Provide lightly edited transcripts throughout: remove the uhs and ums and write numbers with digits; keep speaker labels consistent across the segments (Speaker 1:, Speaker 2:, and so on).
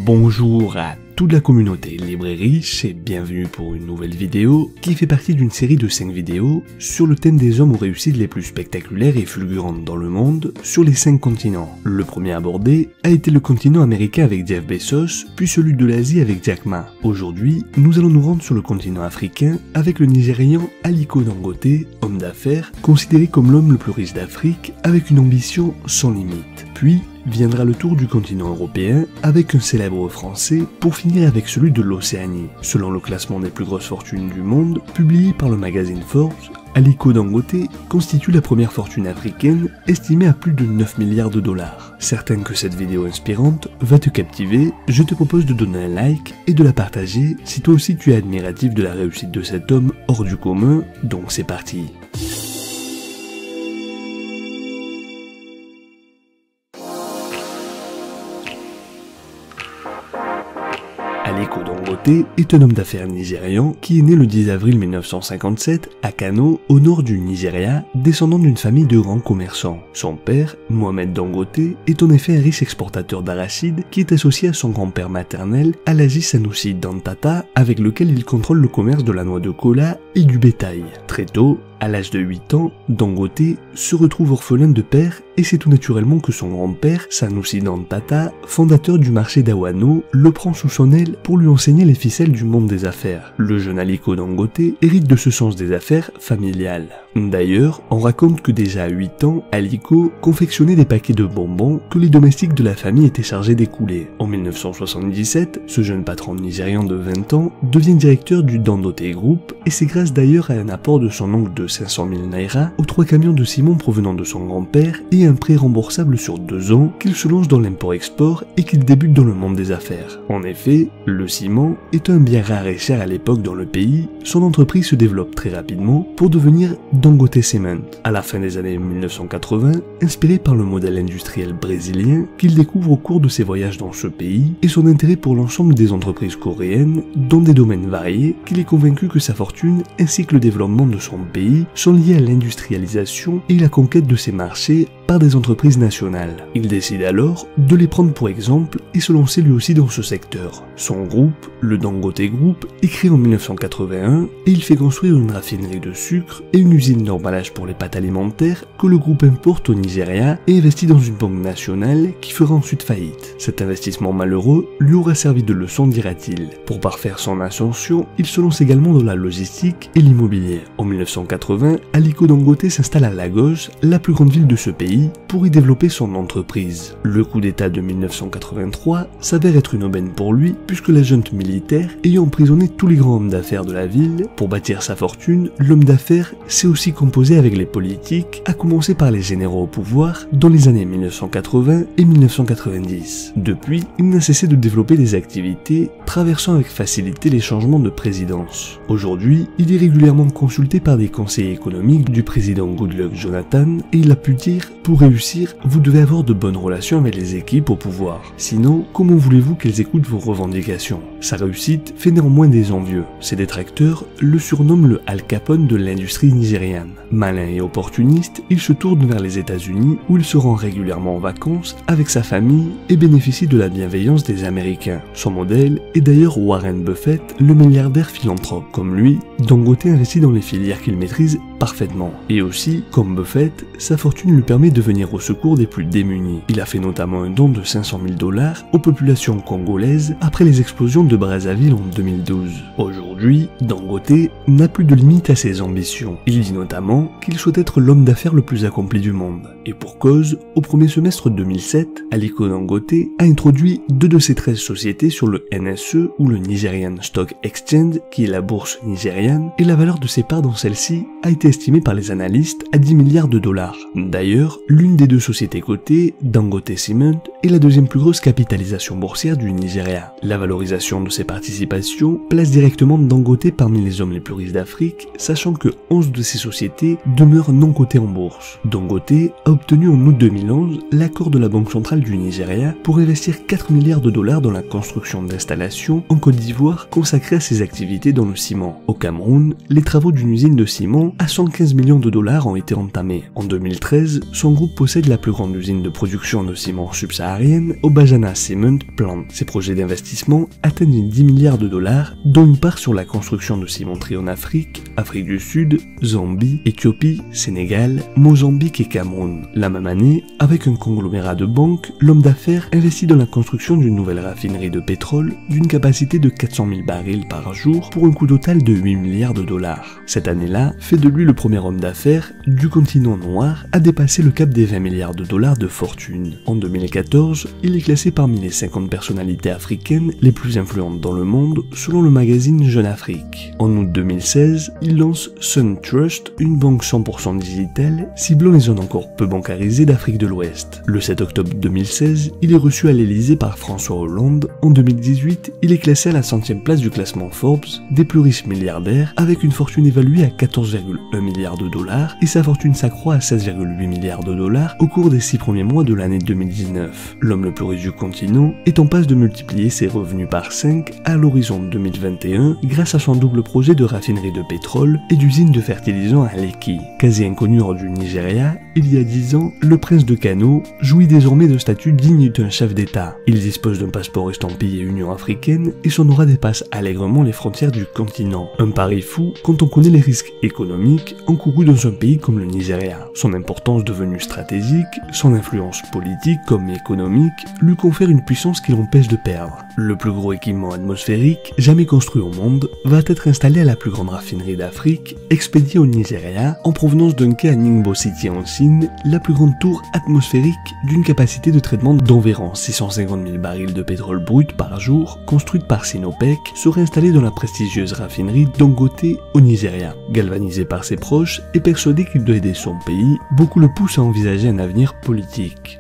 Speaker 1: Bonjour à toute la communauté libre et riche et bienvenue pour une nouvelle vidéo qui fait partie d'une série de 5 vidéos sur le thème des hommes aux réussites les plus spectaculaires et fulgurantes dans le monde sur les 5 continents. Le premier abordé a été le continent américain avec Jeff Bezos, puis celui de l'Asie avec Jack Ma. Aujourd'hui, nous allons nous rendre sur le continent africain avec le Nigérian Aliko Dangote, homme d'affaires, considéré comme l'homme le plus riche d'Afrique avec une ambition sans limite. Puis, viendra le tour du continent européen avec un célèbre français pour finir avec celui de l'Océanie. Selon le classement des plus grosses fortunes du monde, publié par le magazine Forbes, Aliko Dangote constitue la première fortune africaine estimée à plus de 9 milliards de dollars. Certain que cette vidéo inspirante va te captiver, je te propose de donner un like et de la partager si toi aussi tu es admiratif de la réussite de cet homme hors du commun, donc c'est parti. Aliko Dangote est un homme d'affaires nigérian qui est né le 10 avril 1957 à Kano, au nord du Nigeria, descendant d'une famille de grands commerçants. Son père, Mohamed Dangote, est en effet un riche exportateur d'arachides qui est associé à son grand-père maternel, Alhaji Sanusi Dantata, avec lequel il contrôle le commerce de la noix de cola et du bétail. Très tôt, à l'âge de 8 ans, Dangote se retrouve orphelin de père et c'est tout naturellement que son grand-père, Sanusi Dantata, fondateur du marché d'Awano, le prend sous son aile pour lui enseigner les ficelles du monde des affaires. Le jeune Aliko Dangote hérite de ce sens des affaires familiales. D'ailleurs, on raconte que déjà à 8 ans, Aliko confectionnait des paquets de bonbons que les domestiques de la famille étaient chargés d'écouler. En 1977, ce jeune patron nigérian de 20 ans devient directeur du Dangote Group et c'est grâce d'ailleurs à un apport de son oncle de 500 000 naira aux 3 camions de ciment provenant de son grand-père et un prêt remboursable sur 2 ans qu'il se lance dans l'import-export et qu'il débute dans le monde des affaires. En effet, le ciment est un bien rare et cher à l'époque dans le pays, son entreprise se développe très rapidement pour devenir Dangote Cement. À la fin des années 1980, inspiré par le modèle industriel brésilien qu'il découvre au cours de ses voyages dans ce pays et son intérêt pour l'ensemble des entreprises coréennes dans des domaines variés, qu'il est convaincu que sa fortune ainsi que le développement de son pays sont liés à l'industrialisation et la conquête de ses marchés par des entreprises nationales. Il décide alors de les prendre pour exemple et se lancer lui aussi dans ce secteur. Son groupe, le Dangote Group, est créé en 1981 et il fait construire une raffinerie de sucre et une usine d'emballage pour les pâtes alimentaires que le groupe importe au Nigeria et investit dans une banque nationale qui fera ensuite faillite. Cet investissement malheureux lui aura servi de leçon, dira-t-il. Pour parfaire son ascension, il se lance également dans la logistique et l'immobilier. En 1980, Aliko Dangote s'installe à Lagos, la plus grande ville de ce pays, pour y développer son entreprise. Le coup d'état de 1983 s'avère être une aubaine pour lui puisque la junte militaire ayant emprisonné tous les grands hommes d'affaires de la ville, pour bâtir sa fortune, l'homme d'affaires s'est aussi composé avec les politiques, à commencer par les généraux au pouvoir dans les années 1980 et 1990. Depuis, il n'a cessé de développer des activités, traversant avec facilité les changements de présidence. Aujourd'hui, il est régulièrement consulté par des conseillers économiques du président Goodluck Jonathan et il a pu dire: pour réussir, vous devez avoir de bonnes relations avec les équipes au pouvoir. Sinon, comment voulez-vous qu'elles écoutent vos revendications? Sa réussite fait néanmoins des envieux. Ses détracteurs le surnomment le Al Capone de l'industrie nigériane. Malin et opportuniste, il se tourne vers les États-Unis où il se rend régulièrement en vacances avec sa famille et bénéficie de la bienveillance des Américains. Son modèle est d'ailleurs Warren Buffett, le milliardaire philanthrope. Comme lui, Dangote investit dans les filières qu'il maîtrise parfaitement. Et aussi, comme Buffett, sa fortune lui permet de venir au secours des plus démunis. Il a fait notamment un don de 500 000 $ aux populations congolaises après les explosions de Brazzaville en 2012. Aujourd'hui, Dangote n'a plus de limite à ses ambitions. Il dit notamment qu'il souhaite être l'homme d'affaires le plus accompli du monde. Et pour cause, au premier semestre 2007, Aliko Dangote a introduit 2 de ses 13 sociétés sur le NSE ou le Nigerian Stock Exchange, qui est la bourse nigériane, et la valeur de ses parts dans celle-ci a été estimée par les analystes à 10 milliards de dollars. D'ailleurs, l'une des 2 sociétés cotées, Dangote Cement, est la 2e plus grosse capitalisation boursière du Nigeria. La valorisation de ses participations place directement Dangote parmi les hommes les plus riches d'Afrique, sachant que 11 de ces sociétés demeurent non cotées en bourse. Dangote a obtenu en août 2011 l'accord de la Banque centrale du Nigeria pour investir 4 milliards de dollars dans la construction d'installations en Côte d'Ivoire consacrées à ses activités dans le ciment. Au Cameroun, les travaux d'une usine de ciment à 115 millions de dollars ont été entamés. En 2013, son groupe possède la plus grande usine de production de ciment subsaharienne, Obajana Cement Plant. Ses projets d'investissement atteignent 10 milliards de dollars, dont une part sur la construction de cimenteries en Afrique, Afrique du Sud, Zambie, Éthiopie, Sénégal, Mozambique et Cameroun. La même année, avec un conglomérat de banques, l'homme d'affaires investit dans la construction d'une nouvelle raffinerie de pétrole d'une capacité de 400 000 barils par jour pour un coût total de 8 milliards de dollars. Cette année-là fait de lui le premier homme d'affaires du continent noir à dépasser le cap des 20 milliards de dollars de fortune. En 2014, il est classé parmi les 50 personnalités africaines les plus influentes dans le monde selon le magazine Jeune Afrique. En août 2016, il lance Sun Trust, une banque 100% digitale ciblant les zones encore peu bancarisées d'Afrique de l'Ouest. Le 7 octobre 2016, il est reçu à l'Elysée par François Hollande. En 2018, il est classé à la 100e place du classement Forbes des plus riches milliardaires avec une fortune évaluée à 14,1 milliards de dollars et sa fortune s'accroît à 16,8 milliards de dollars au cours des 6 premiers mois de l'année 2019. L'homme le plus riche du continent est en passe de multiplier ses revenus par 5 à l'horizon 2021 grâce à son double projet de raffinerie de pétrole et d'usine de fertilisants à Lekki. Quasi inconnu hors du Nigeria, il y a 10 ans, le prince de Kano jouit désormais d'un statut digne d'un chef d'État. Il dispose d'un passeport estampillé Union africaine et son aura dépasse allègrement les frontières du continent. Un pari fou quand on connaît les risques économiques encourus dans un pays comme le Nigeria. Son importance devenue stratégique, son influence politique comme économique lui confère une puissance qu'il empêche de perdre. Le plus gros équipement atmosphérique jamais construit au monde va être installé à la plus grande raffinerie d'Afrique, expédiée au Nigeria en provenance d'un quai à Ningbo City en Chine, la plus grande tour atmosphérique d'une capacité de traitement d'environ 650 000 barils de pétrole brut par jour, construite par Sinopec, serait installée dans la prestigieuse raffinerie Dangote au Nigeria. Galvanisé par ses proches et persuadé qu'il doit aider son pays, beaucoup le poussent à envisager un avenir politique.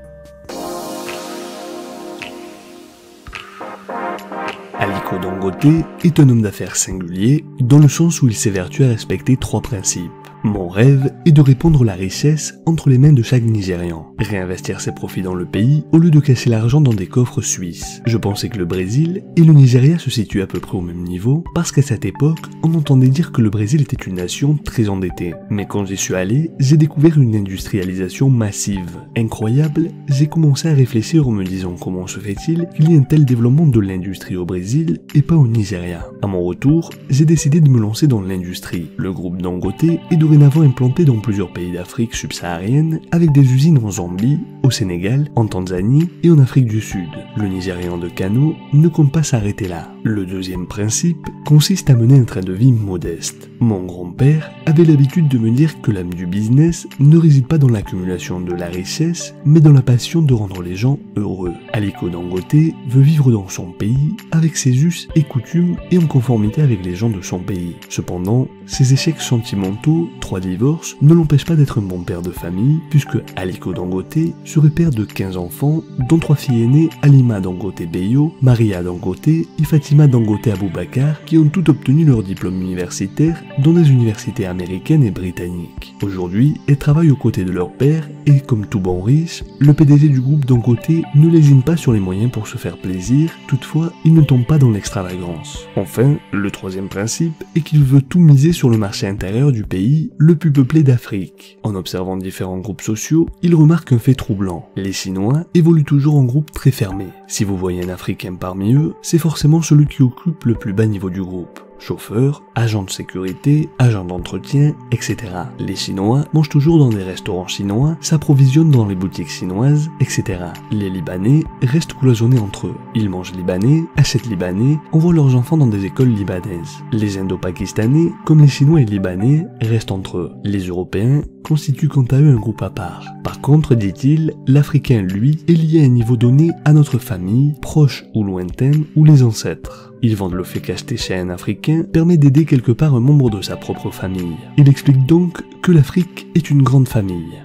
Speaker 1: Aliko Dangote est un homme d'affaires singulier dans le sens où il s'évertue à respecter 3 principes. Mon rêve est de répandre la richesse entre les mains de chaque Nigérian, réinvestir ses profits dans le pays au lieu de cacher l'argent dans des coffres suisses. Je pensais que le Brésil et le Nigeria se situaient à peu près au même niveau parce qu'à cette époque, on entendait dire que le Brésil était une nation très endettée. Mais quand j'y suis allé, j'ai découvert une industrialisation massive. Incroyable, j'ai commencé à réfléchir en me disant comment se fait-il qu'il y ait un tel développement de l'industrie au Brésil et pas au Nigeria. À mon retour, j'ai décidé de me lancer dans l'industrie. Le groupe Dangote est dorénavant implanté dans plusieurs pays d'Afrique subsaharienne avec des usines en Zambie, au Sénégal, en Tanzanie et en Afrique du Sud. Le Nigérian de Kano ne compte pas s'arrêter là. Le deuxième principe consiste à mener un train de vie modeste. Mon grand-père avait l'habitude de me dire que l'âme du business ne réside pas dans l'accumulation de la richesse, mais dans la passion de rendre les gens heureux. Aliko Dangote veut vivre dans son pays avec ses us et coutumes et en conformité avec les gens de son pays. Cependant, ses échecs sentimentaux, 3 divorces, ne l'empêchent pas d'être un bon père de famille, puisque Aliko Dangote serait père de 15 enfants, dont 3 filles aînées, Halima Dangote Beyo, Maria Dangote et Fatima Dangote Aboubakar, qui ont toutes obtenu leur diplôme universitaire dans des universités américaines et britanniques. Aujourd'hui, elles travaillent aux côtés de leur père et, comme tout bon riche, le PDG du groupe Dangote ne lésine pas sur les moyens pour se faire plaisir, toutefois, il ne tombe pas dans l'extravagance. Enfin, le troisième principe est qu'il veut tout miser sur le marché intérieur du pays, le plus peuplé d'Afrique. En observant différents groupes sociaux, il remarque un fait troublant. Les Chinois évoluent toujours en groupes très fermés. Si vous voyez un Africain parmi eux, c'est forcément celui qui occupe le plus bas niveau du groupe. Chauffeur, agent de sécurité, agent d'entretien, etc. Les Chinois mangent toujours dans des restaurants chinois, s'approvisionnent dans les boutiques chinoises, etc. Les Libanais restent cloisonnés entre eux. Ils mangent libanais, achètent libanais, envoient leurs enfants dans des écoles libanaises. Les Indo-Pakistanais, comme les Chinois et Libanais, restent entre eux. Les Européens constituent quant à eux un groupe à part. Par contre, dit-il, l'Africain, lui, est lié à un niveau donné à notre famille, proche ou lointaine, ou les ancêtres. Il vante le fait qu'acheter chez un Africain permet d'aider quelque part un membre de sa propre famille. Il explique donc que l'Afrique est une grande famille.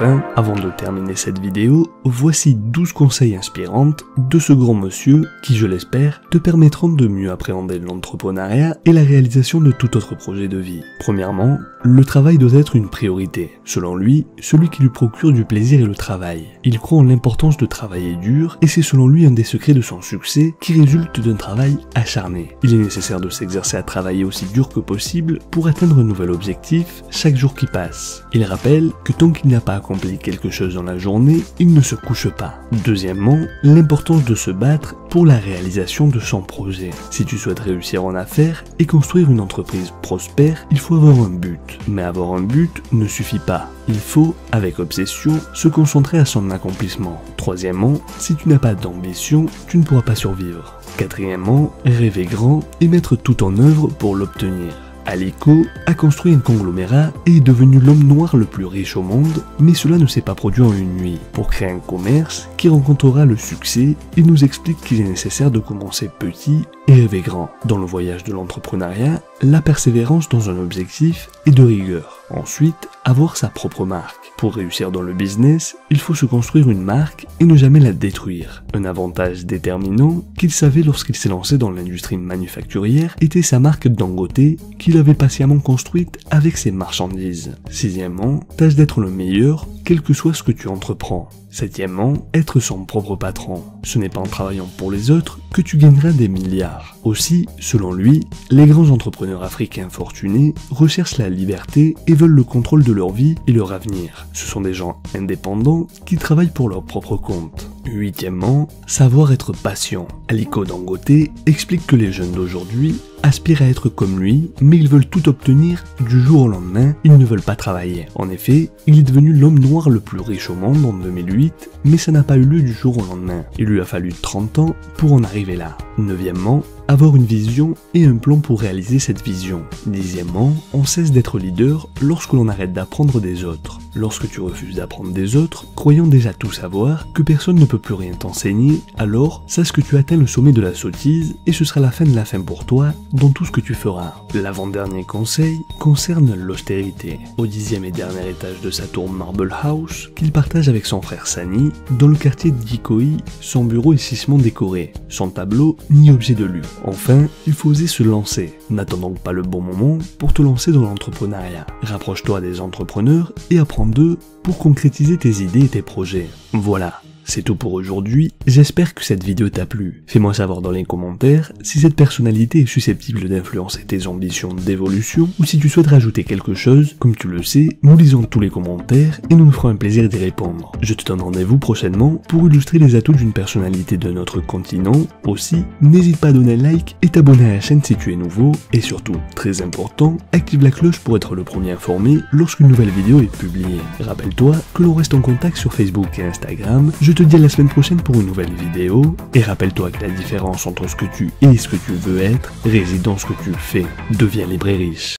Speaker 1: Enfin, avant de terminer cette vidéo, voici 12 conseils inspirants de ce grand monsieur qui, je l'espère, te permettront de mieux appréhender l'entrepreneuriat et la réalisation de tout autre projet de vie. Premièrement, le travail doit être une priorité. Selon lui, celui qui lui procure du plaisir est le travail. Il croit en l'importance de travailler dur et c'est selon lui un des secrets de son succès qui résulte d'un travail acharné. Il est nécessaire de s'exercer à travailler aussi dur que possible pour atteindre un nouvel objectif chaque jour qui passe. Il rappelle que tant qu'il n'a pas accompli quelque chose dans la journée, il ne se couche pas. Deuxièmement, l'importance de se battre pour la réalisation de son projet. Si tu souhaites réussir en affaires et construire une entreprise prospère, il faut avoir un but. Mais avoir un but ne suffit pas. Il faut, avec obsession, se concentrer à son accomplissement. Troisièmement, si tu n'as pas d'ambition, tu ne pourras pas survivre. Quatrièmement, rêver grand et mettre tout en œuvre pour l'obtenir. Aliko a construit un conglomérat et est devenu l'homme noir le plus riche au monde, mais cela ne s'est pas produit en une nuit. Pour créer un commerce qui rencontrera le succès, il nous explique qu'il est nécessaire de commencer petit et rêver grand. Dans le voyage de l'entrepreneuriat, la persévérance dans un objectif est de rigueur. Ensuite, avoir sa propre marque. Pour réussir dans le business, il faut se construire une marque et ne jamais la détruire. Un avantage déterminant qu'il savait lorsqu'il s'est lancé dans l'industrie manufacturière était sa marque Dangote qu'il avait patiemment construite avec ses marchandises. Sixièmement, tâche d'être le meilleur quel que soit ce que tu entreprends. Septièmement, être son propre patron. Ce n'est pas en travaillant pour les autres que tu gagneras des milliards. Aussi, selon lui, les grands entrepreneurs africains fortunés recherchent la liberté et veulent le contrôle de leur vie et leur avenir. Ce sont des gens indépendants qui travaillent pour leur propre compte. Huitièmement, savoir être patient. Aliko Dangote explique que les jeunes d'aujourd'hui aspirent à être comme lui, mais ils veulent tout obtenir du jour au lendemain, ils ne veulent pas travailler. En effet, il est devenu l'homme noir le plus riche au monde en 2008, mais ça n'a pas eu lieu du jour au lendemain. Il lui a fallu 30 ans pour en arriver là. Neuvièmement, avoir une vision et un plan pour réaliser cette vision. Dixièmement, on cesse d'être leader lorsque l'on arrête d'apprendre des autres. Lorsque tu refuses d'apprendre des autres, croyant déjà tout savoir, que personne ne peut plus rien t'enseigner, alors sache que tu atteins le sommet de la sottise et ce sera la fin de la fin pour toi dans tout ce que tu feras. L'avant-dernier conseil concerne l'austérité. Au 10e et dernier étage de sa tour Marble House, qu'il partage avec son frère Sani, dans le quartier d'Ikoyi, son bureau est sissement décoré, son tableau ni objet de luxe. Enfin, il faut oser se lancer. N'attends donc pas le bon moment pour te lancer dans l'entrepreneuriat. Rapproche-toi des entrepreneurs et apprends d'eux pour concrétiser tes idées et tes projets. Voilà. C'est tout pour aujourd'hui, j'espère que cette vidéo t'a plu. Fais-moi savoir dans les commentaires si cette personnalité est susceptible d'influencer tes ambitions d'évolution ou si tu souhaites rajouter quelque chose. Comme tu le sais, nous lisons tous les commentaires et nous nous ferons un plaisir d'y répondre. Je te donne rendez-vous prochainement pour illustrer les atouts d'une personnalité de notre continent. Aussi, n'hésite pas à donner un like et t'abonner à la chaîne si tu es nouveau. Et surtout, très important, active la cloche pour être le premier informé lorsqu'une nouvelle vidéo est publiée. Rappelle-toi que l'on reste en contact sur Facebook et Instagram. Je te dis à la semaine prochaine pour une nouvelle vidéo, et rappelle-toi que la différence entre ce que tu es et ce que tu veux être réside dans ce que tu fais. Deviens libre et riche.